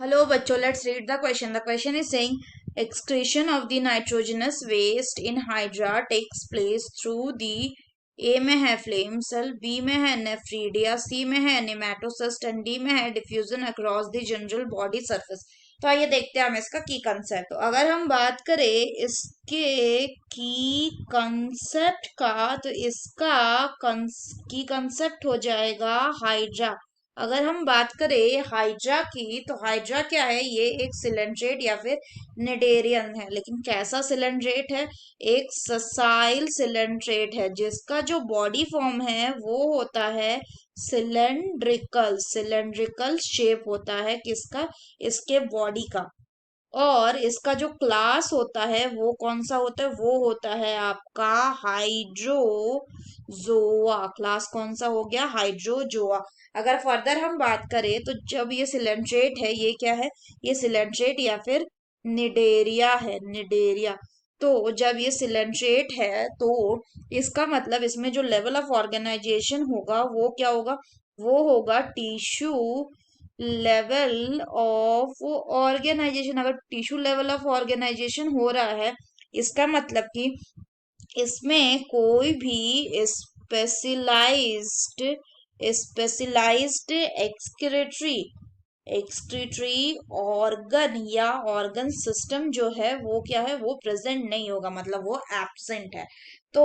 Hello, bachcho. Let's read the question. The question is saying excretion of the nitrogenous waste in hydra takes place through the A में है flame cell, B में है nephridia, C में है nematocyst and D में है diffusion across the general body surface. तो आइए देखते हैं हम इसका की कंसेप्ट। तो अगर हम बात करें इसके की कंसेप्ट का तो इसका की कंसेप्ट हो जाएगा हाइड्रा। अगर हम बात करें हाइड्रा की तो हाइड्रा क्या है, ये एक सिलेंड्रेट या फिर निडेरियन है। लेकिन कैसा सिलेंड्रेट है? एक ससाइल सिलेंड्रेट है जिसका जो बॉडी फॉर्म है वो होता है सिलेंड्रिकल। सिलेंड्रिकल शेप होता है किसका? इसके बॉडी का। और इसका जो क्लास होता है वो कौन सा होता है? वो होता है आपका हाइड्रोजोआ। क्लास कौन सा हो गया? हाइड्रोजोआ। अगर फर्दर हम बात करें तो जब ये सिलेंड्रेट है, ये क्या है? ये सिलेंड्रेट या फिर निडेरिया है, निडेरिया। तो जब ये सिलेंड्रेट है तो इसका मतलब इसमें जो लेवल ऑफ ऑर्गेनाइजेशन होगा वो क्या होगा? वो होगा टिश्यू लेवल ऑफ ऑर्गेनाइजेशन। अगर टिश्यू लेवल ऑफ ऑर्गेनाइजेशन हो रहा है, इसका मतलब कि इसमें कोई भी specialised specialised excretory excretory organ या ऑर्गन सिस्टम जो है वो क्या है? वो प्रेजेंट नहीं होगा, मतलब वो एब्सेंट है। तो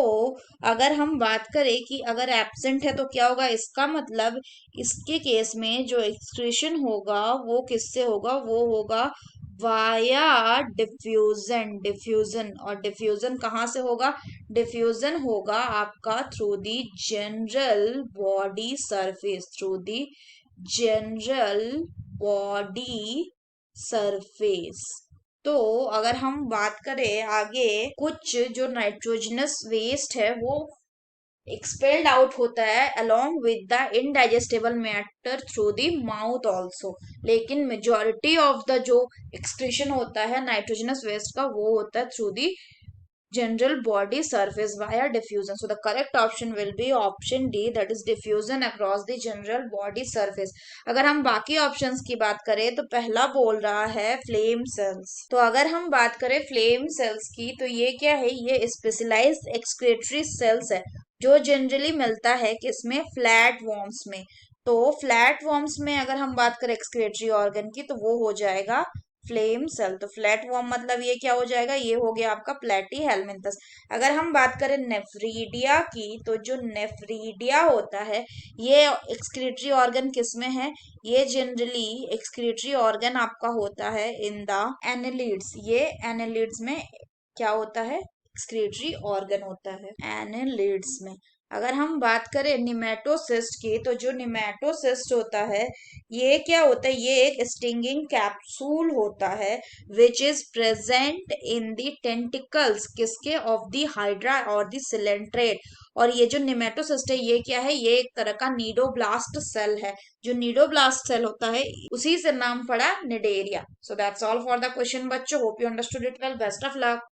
अगर हम बात करें कि अगर एब्सेंट है तो क्या होगा, इसका मतलब इसके केस में जो एक्सक्रीशन होगा वो किससे होगा? वो होगा वाया डिफ्यूजन। डिफ्यूजन, और डिफ्यूजन कहाँ से होगा? डिफ्यूजन होगा आपका through the general body surface, through the general body surface. तो अगर हम बात करें आगे, कुछ जो नाइट्रोजनस वेस्ट है वो एक्सपेल्ड आउट होता है along with the indigestible matter through the mouth also. लेकिन मेजोरिटी ऑफ द जो एक्सक्रीशन होता है नाइट्रोजनस वेस्ट का वो होता है through the general body surface via diffusion. So the correct option will be option D, that is diffusion across the general body surface. अगर हम बाकी ऑप्शंस की बात करें तो पहला बोल रहा है फ्लेम सेल्स। तो अगर हम बात करें फ्लेम सेल्स की तो ये क्या है? ये स्पेशलाइज्ड एक्सक्रीटरी सेल्स है जो जनरली मिलता है किसमें? फ्लैट वॉर्म्स में। तो फ्लैट वॉर्म्स में अगर हम बात करें एक्सक्रीटरी ऑर्गन की तो वो हो जाएगा फ्लेम सेल। तो फ्लैट वॉर्म मतलब ये क्या हो जाएगा? ये हो गया आपका प्लेटी हेलमिंथस। अगर हम बात करें नेफ्रीडिया की तो जो नेफ्रीडिया होता है ये एक्सक्रीटरी ऑर्गन किसमें है? ये जनरली एक्सक्रीटरी ऑर्गन आपका होता है इन द एनेलिड्स। ये एनेलिड्स में क्या होता है? एक्सक्रीटरी ऑर्गन होता है एनेलिड्स में। अगर हम बात करें निमेटोसिस्ट की तो जो निमेटोसिस्ट होता है ये क्या होता है? ये एक स्टिंगिंग कैप्सूल होता है which is present in the tentacles किसके? ऑफ द हाइड्रा और द सिलेंट्रेट। और ये जो निमेटोसिस्ट है ये क्या है? ये एक तरह का नीडोब्लास्ट सेल है। जो नीडोब्लास्ट सेल होता है उसी से नाम पड़ा Cnidaria. So that's all for the question बच्चों। Hope you understood it well. Best of luck.